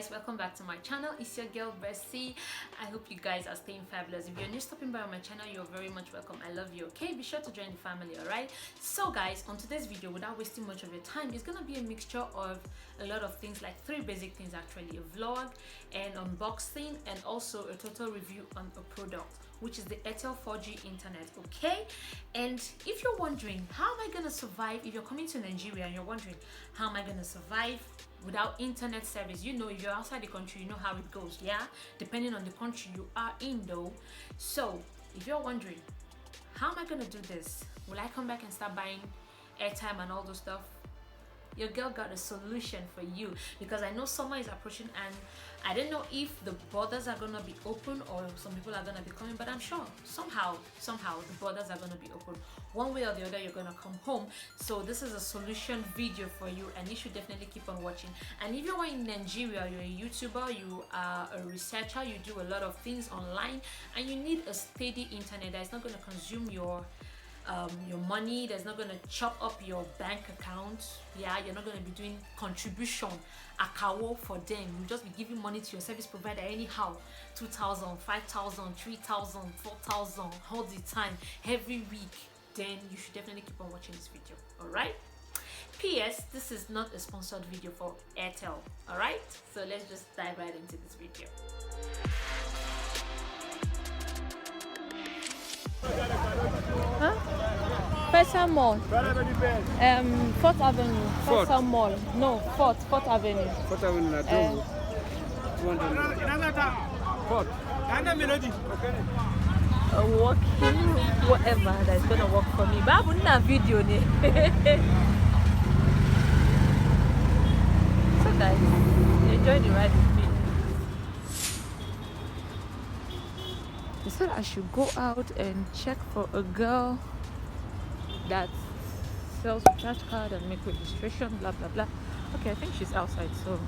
guys, welcome back to my channel. It's your girl Bessie. I hope you guys are staying fabulous. If you're new stopping by on my channel, you're very much welcome. I love you. Okay, be sure to join the family. All right, so guys, on today's video, without wasting much of your time, it's gonna be a mixture of a lot of things, like three basic things actually: a vlog, an unboxing, and also a total review on a product, which is the Airtel 4G internet. Okay, and if you're wondering how am I gonna survive, if you're coming to Nigeria and you're wondering how am I gonna survive without internet service, you know, if you're outside the country, you know how it goes, yeah, depending on the country you are in though. So if you're wondering how am I gonna do this, will I come back and start buying airtime and all those stuff, your girl got a solution for you, because I know summer is approaching and I don't know if the borders are gonna be open or some people are gonna be coming, but I'm sure somehow the borders are gonna be open. One way or the other, you're gonna come home. So this is a solution video for you, and you should definitely keep on watching. And if you're in Nigeria, you're a YouTuber, you are a researcher, you do a lot of things online, and you need a steady internet that is not gonna consume your money, that's not gonna chop up your bank account. Yeah, you're not gonna be doing contribution akawo for them. You just be giving money to your service provider anyhow, 2,000, 5,000, 3,000, 4,000 all the time, every week. Then you should definitely keep on watching this video. All right. PS, this is not a sponsored video for Airtel. All right, so let's just dive right into this video. Huh? Faisal Mall. 4th Avenue. Faisal Mall. No, 4th Avenue. 4th Avenue. 4th. Walking, whatever that's gonna work for me. But I wouldn't have video. So guys, enjoy the ride with me. They said I should go out and check for a girl that sells a charge card and make registration, blah blah blah. Okay, I think she's outside, so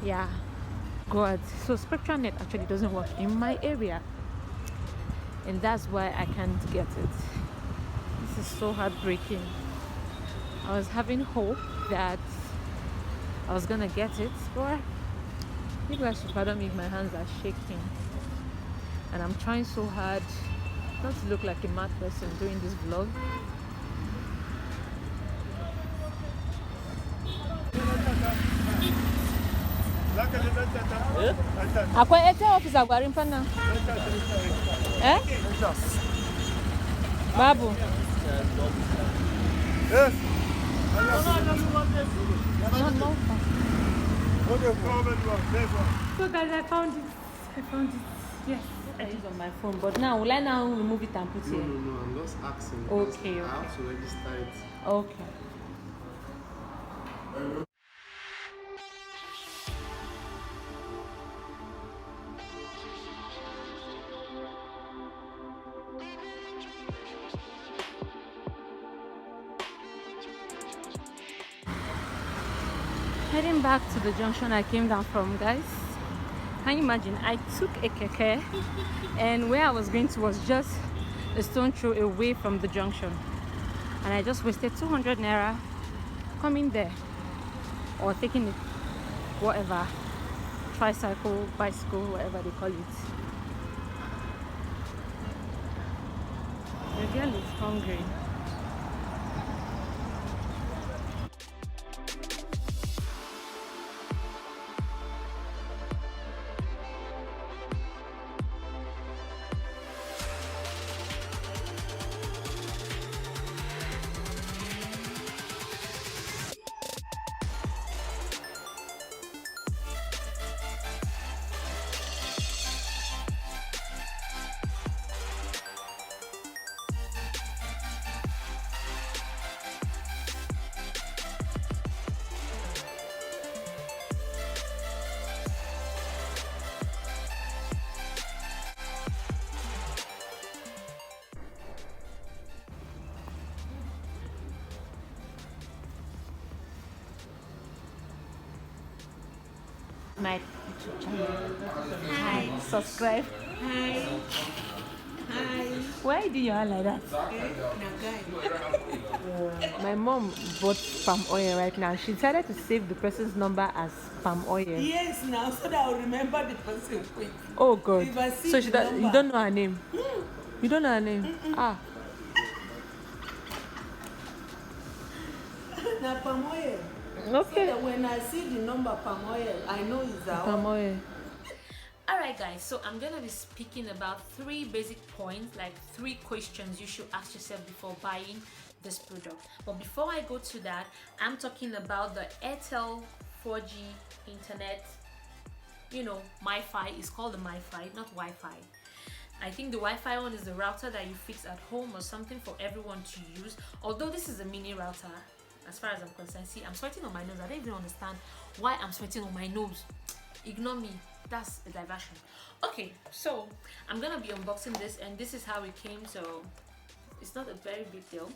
yeah, go out. So SpectraNet actually doesn't work in my area, and that's why I can't get it. This is so heartbreaking. I was having hope that I was gonna get it, but you guys should pardon me if my hands are shaking, and I'm trying so hard not to look like a mad person doing this vlog. Akwa Airtel office agwarimpa na. Eh? Babu. Yes. So guys, I found it. Yes. I use on my phone, but now will I now remove it and put it? No, I'm just asking. Okay. I have to register it. Okay. Heading back to the junction I came down from, guys. Can you imagine? I took a keke and where I was going to was just a stone throw away from the junction, and I just wasted 200 naira coming there, or taking it, whatever, tricycle, bicycle, whatever they call it. The girl is hungry. My YouTube channel. Hi. Subscribe. Hi. Why do you all like that? Okay. Now, guys. My mom bought palm oil right now. She decided to save the person's number as palm oil. Yes, now so that I'll remember the person quick. Oh God. If I see So the you number. don't know her name? You don't know her name? Ah. Now palm oil. So Okay. that when I see the number palm oil, I know it's our Palm oil. Alright guys, so I'm gonna be speaking about 3 basic points, like 3 questions you should ask yourself before buying this product. But before I go to that, I'm talking about the Airtel 4G internet, you know, mifi. It's called the mifi, not Wi-Fi. I think the Wi-Fi one is the router that you fix at home or something for everyone to use. Although this is a mini router, as far as I'm concerned. See, I'm sweating on my nose. I don't even understand why I'm sweating on my nose. Ignore me. That's a diversion. Okay, so I'm gonna be unboxing this, and this is how it came. So it's not a very big deal.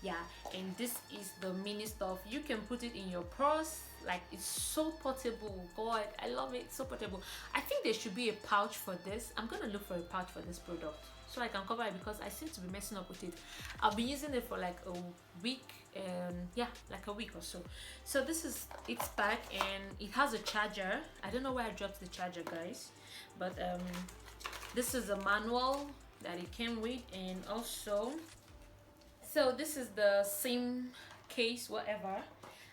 Yeah, and this is the mini stuff. You can put it in your purse. Like, it's so portable. God, I love it. It's so portable. I think there should be a pouch for this. I'm gonna look for a pouch for this product so I can cover it, because I seem to be messing up with it. I've been using it for like a week, yeah, like a week or so. So this is its back, and it has a charger. I don't know where I dropped the charger, guys, but this is a manual that it came with, and also, so this is the SIM case, whatever.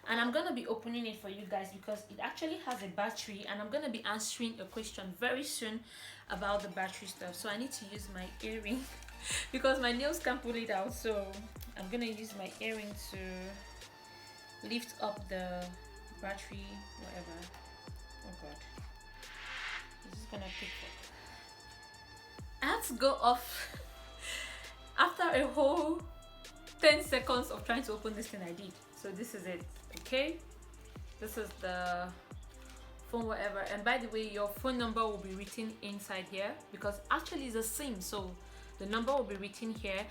And I'm gonna be opening it for you guys because it actually has a battery, and I'm gonna be answering a question very soon about the battery stuff. So I need to use my earring because my nails can't pull it out. So I'm gonna use my earring to lift up the battery, whatever. Oh God, this is gonna take forever. I had to go off after a whole 10 seconds of trying to open this thing. I did. So this is it. Okay, this is the phone, whatever. And by the way, your phone number will be written inside here, because actually it's a SIM, so the number will be written here.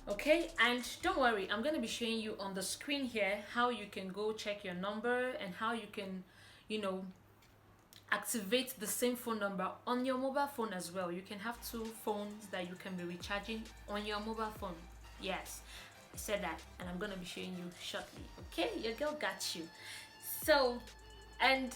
Okay, and don't worry, I'm going to be showing you on the screen here how you can go check your number, and how you can, you know, activate the same phone number on your mobile phone as well. You can have 2 phones that you can be recharging on your mobile phone. Yes, I said that, and I'm gonna be showing you shortly. Okay, your girl got you. So, and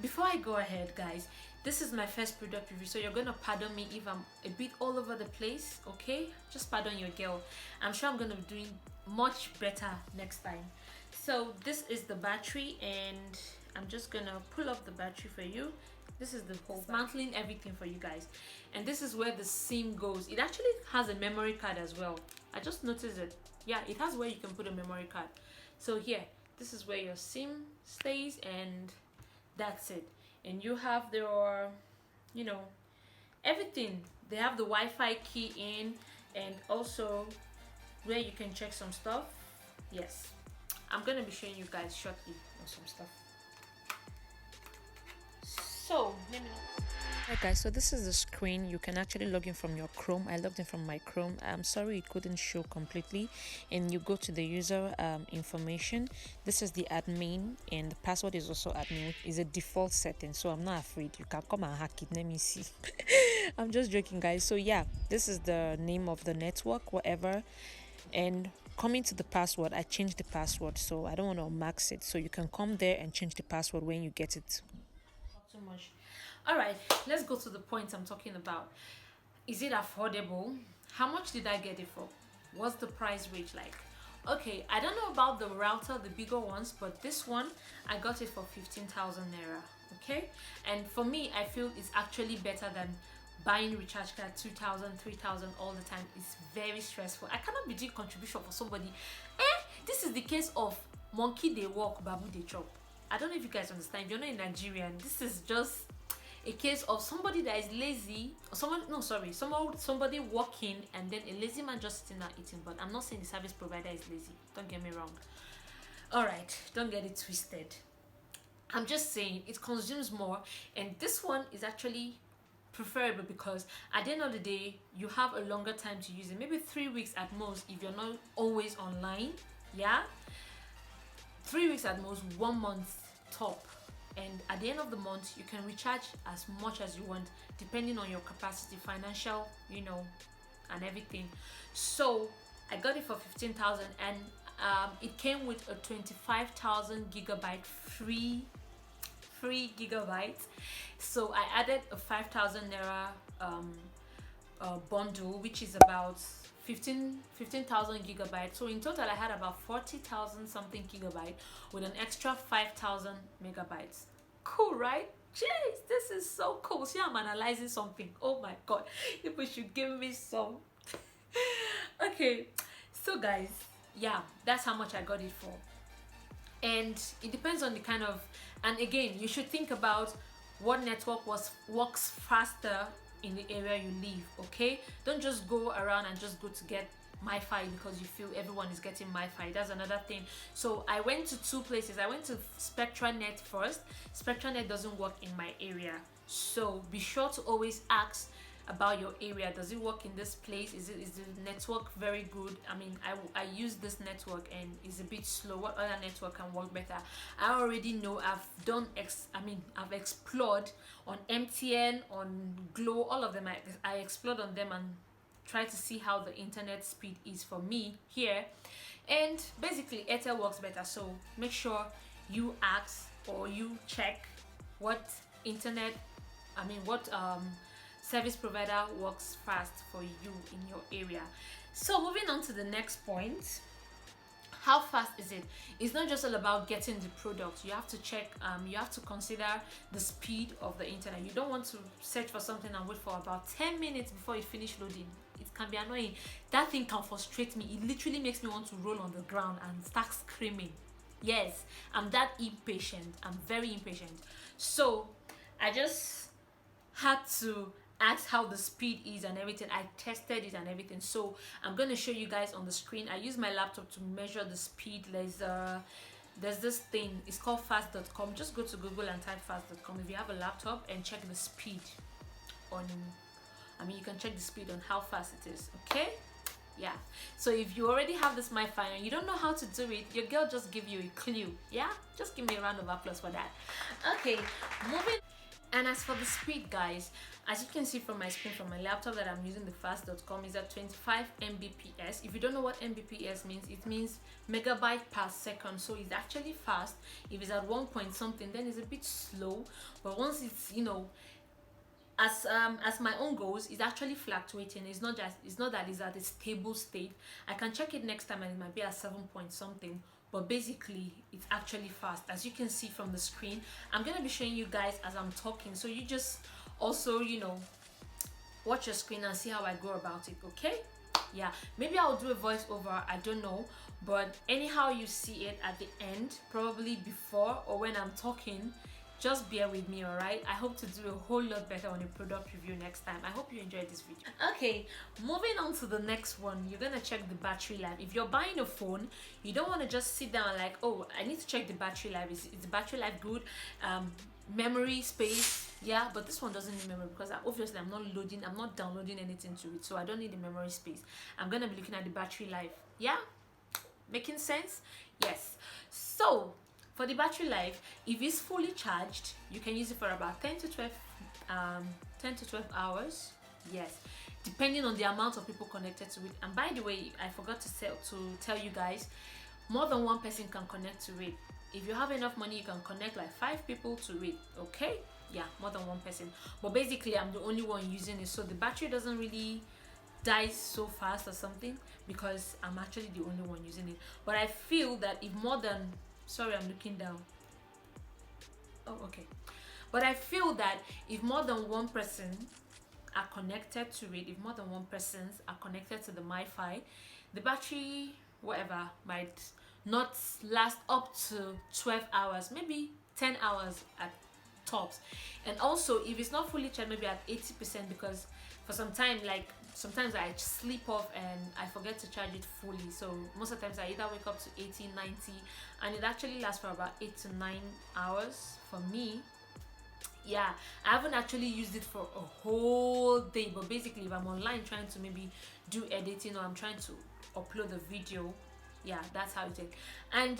before I go ahead, guys, this is my first product review, so you're gonna pardon me if I'm a bit all over the place. Okay, just pardon your girl. I'm sure I'm gonna be doing much better next time. So this is the battery, and I'm just gonna pull up the battery for you. This is the whole dismantling everything for you guys, and this is where the SIM goes. It actually has a memory card as well. I just noticed it. Yeah, it has where you can put a memory card. So here, this is where your SIM stays, and that's it. And you have your, you know, everything. They have the Wi-Fi key in, and also where you can check some stuff. Yes, I'm gonna be showing you guys shortly on some stuff. So let me know. Alright guys, so this is the screen. You can actually log in from your Chrome. I logged in from my Chrome. I'm sorry it couldn't show completely. And you go to the user information. This is the admin, and the password is also admin. It's a default setting, so I'm not afraid. You can come and hack it. Let me see. I'm just joking, guys. So yeah, this is the name of the network, whatever. And coming to the password, I changed the password, so I don't want to max it. So you can come there and change the password when you get it. Not too much. All right, let's go to the point I'm talking about. Is it affordable? How much did I get it for? What's the price range like? Okay, I don't know about the router, the bigger ones, but this one, I got it for 15,000 naira. Okay, and for me, I feel it's actually better than buying recharge card 2,000, 3,000 all the time. It's very stressful. I cannot be doing contribution for somebody. This is the case of monkey they walk, babu they chop. I don't know if you guys understand. If you're not in Nigerian, this is just a case of somebody that is lazy, or somebody working, and then a lazy man just sitting there eating. But I'm not saying the service provider is lazy, don't get me wrong. All right, don't get it twisted. I'm just saying it consumes more, and this one is actually preferable because at the end of the day you have a longer time to use it, maybe 3 weeks at most if you're not always online. Yeah, 3 weeks at most, 1 month top. And at the end of the month, you can recharge as much as you want, depending on your capacity, financial, you know, and everything. So I got it for 15,000, and it came with a 25,000 gigabyte free gigabytes. So I added a 5,000 naira bundle, which is about 15,000 gigabytes. So in total I had about 40,000 something gigabyte with an extra 5,000 megabytes. Cool, right? Jeez, this is so cool. See, I'm analyzing something. Oh my god, people should give me some. Okay, so guys, yeah, that's how much I got it for. And it depends on the kind of, and again, you should think about what network works faster in the area you live. Okay, don't just go around and just go to get mifi because you feel everyone is getting mifi. That's another thing. So I went to two places. I went to SpectraNet first. SpectraNet doesn't work in my area, so be sure to always ask about your area. Does it work in this place? Is the network very good? I mean, I use this network and it's a bit slow. What other network can work better? I already know. I've explored on MTN, on Glow, all of them. I explored on them and try to see how the internet speed is for me here, and basically Airtel works better. So make sure you ask or you check what service provider works fast for you in your area. So moving on to the next point, how fast is it? It's not just all about getting the product. You have to check, you have to consider the speed of the internet. You don't want to search for something and wait for about 10 minutes before it finishes loading. It can be annoying. That thing can frustrate me. It literally makes me want to roll on the ground and start screaming. Yes, I'm that impatient. I'm very impatient. So I just had to ask how the speed is and everything. I tested it and everything, so I'm going to show you guys on the screen. I use my laptop to measure the speed. There's this thing, it's called fast.com. Just go to Google and type fast.com if you have a laptop and check the speed on, you can check the speed on how fast it is. Okay, yeah. So if you already have this mifi and you don't know how to do it, your girl just give you a clue. Yeah, just give me a round of applause for that. Okay, moving. And as for the speed, guys, as you can see from my screen from my laptop that I'm using, the fast.com is at 25 mbps. If you don't know what mbps means, it means megabyte per second. So it's actually fast. If it's at 1 point something, then it's a bit slow. But once it's, as my own goes, it's actually fluctuating. It's not that it's at a stable state. I can check it next time and it might be at 7 point something, but basically it's actually fast. As you can see from the screen, I'm gonna be showing you guys as I'm talking, so you just also watch your screen and see how I go about it. Okay, yeah, maybe I'll do a voiceover, I don't know, but anyhow you see it at the end, probably before or when I'm talking. Just bear with me, alright? I hope to do a whole lot better on a product review next time. I hope you enjoyed this video. Okay, moving on to the next one, you're gonna check the battery life. If you're buying a phone, you don't want to just sit down like, oh, I need to check the battery life. Is the battery life good? Memory space, yeah, but this one doesn't need memory because obviously I'm not downloading anything to it, so I don't need the memory space. I'm gonna be looking at the battery life. Yeah, making sense? Yes. So for the battery life, if it's fully charged, you can use it for about 10 to 12 hours. Yes, depending on the amount of people connected to it. And by the way, I forgot to tell you guys, more than one person can connect to it. If you have enough money, you can connect like 5 people to it. Okay, yeah, more than one person. But basically I'm the only one using it, so the battery doesn't really die so fast or something because I'm actually the only one using it. But I feel that if more than, sorry, I'm looking down. Oh, okay. But I feel that if more than one person are connected to it, if more than one persons are connected to the mifi, the battery, whatever, might not last up to 12 hours, maybe 10 hours at tops. And also, if it's not fully charged, maybe at 80%, because for some time, like sometimes I sleep off and I forget to charge it fully. So most of the times I either wake up to 80, 90, and it actually lasts for about 8 to 9 hours for me. Yeah, I haven't actually used it for a whole day, but basically if I'm online trying to maybe do editing or I'm trying to upload a video, yeah, that's how it is. And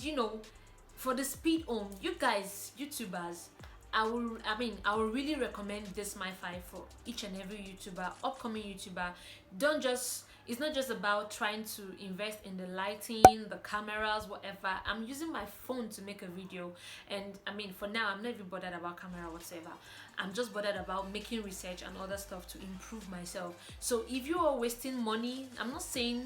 for the speed on, you guys, YouTubers, I will really recommend this mifi for each and every YouTuber, upcoming YouTuber. Don't just, it's not just about trying to invest in the lighting, the cameras, whatever. I'm using my phone to make a video, and I mean, for now I'm not even bothered about camera whatsoever. I'm just bothered about making research and other stuff to improve myself. So if you are wasting money, I'm not saying,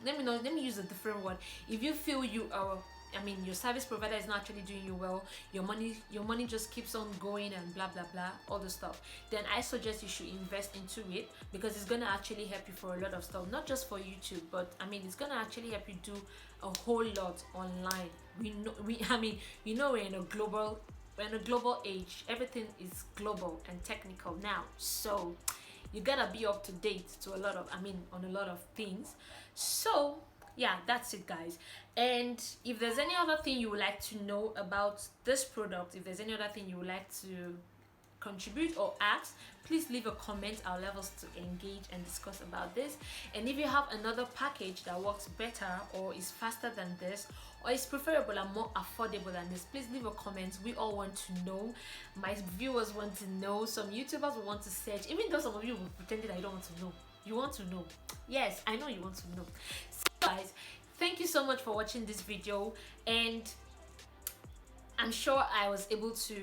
let me use a different word. If you feel you are, I mean, your service provider is not actually doing you well, your money just keeps on going and blah blah blah, all the stuff, then I suggest you should invest into it, because it's gonna actually help you for a lot of stuff, not just for YouTube, but I mean, it's gonna actually help you do a whole lot online. We're in a global age. Everything is global and technical now, so you gotta be up to date to on a lot of things. So yeah, that's it, guys. And if there's any other thing you would like to know about this product, if there's any other thing you would like to contribute or ask, please leave a comment. I'll love us to engage and discuss about this. And if you have another package that works better or is faster than this, or is preferable and more affordable than this, please leave a comment. We all want to know. My viewers want to know. Some YouTubers will want to search, even though some of you will pretend that you don't want to know. You want to know. Yes, I know you want to know. So guys, thank you so much for watching this video, and I'm sure I was able to,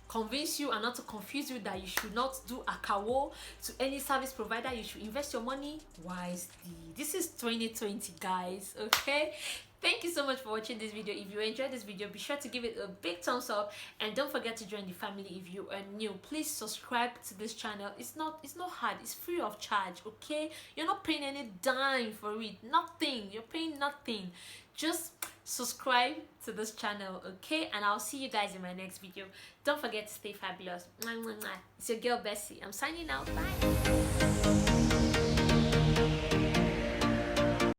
convince you and not to confuse you that you should not do a kawo to any service provider. You should invest your money wisely. This is 2020, guys. Okay, thank you so much for watching this video. If you enjoyed this video, be sure to give it a big thumbs up, and don't forget to join the family. If you are new, please subscribe to this channel. It's not hard. It's free of charge. Okay, you're not paying any dime for it. Nothing. You're paying nothing. Just subscribe to this channel, okay? And I'll see you guys in my next video. Don't forget to stay fabulous. It's your girl Bessie. I'm signing out. Bye.